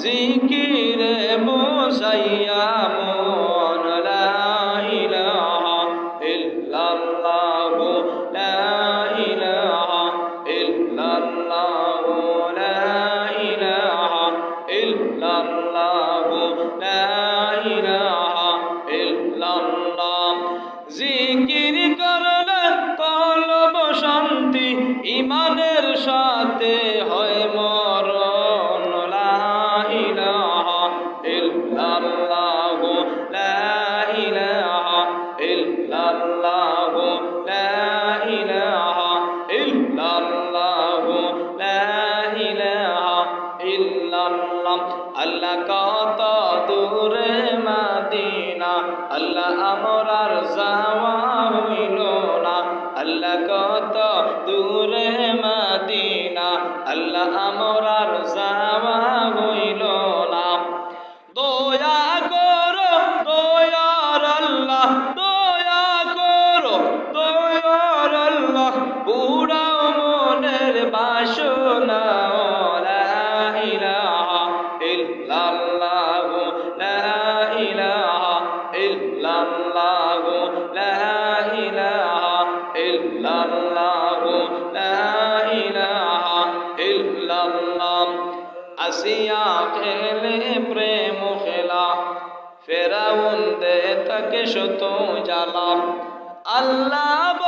জিকিরে বসাইয়া মন লা ইলাহা ইল্লাল্লাহু লা ইলাহা ইল্লাল্লাহু লা ইলাহা ইল্লাল্লাহু লা ইলাহা ইল্লাল্লাহ। জিকির করলে কলব শান্তি, ইমানের সাথে হয় মরণ। লা ইলাহা ইল্লাল্লাহু লা ইলাহা ইল্লাল্লাহু লা ইলাহা ইল্লাল্লাহু লা ইলাহা ইল্লাল্লাহ। আল্লাহ কত দূরে মদিনা, আল্লাহ আমরার যাওয়া হইল না। আল্লাহ কত দূরে মদিনা, আল্লাহ আমরার যাওয়া হইল না। দয়া করো দয়ার আল্লাহ, দয়া করো দয়ার আল্লাহ, পুরাও মনের বাসনা। লা ইলাহা ইল্লাল্লাহু লা ইলাহা ইল্লাল্লাহু লা ইলাহা ইল্লাল্লাহু লা ইলাহা ইল্লাল্লাহ। আসিয়া খেলে প্রেম খেলা, ফেরাউন দে তাকে শত জ্বালা। আল্লাহ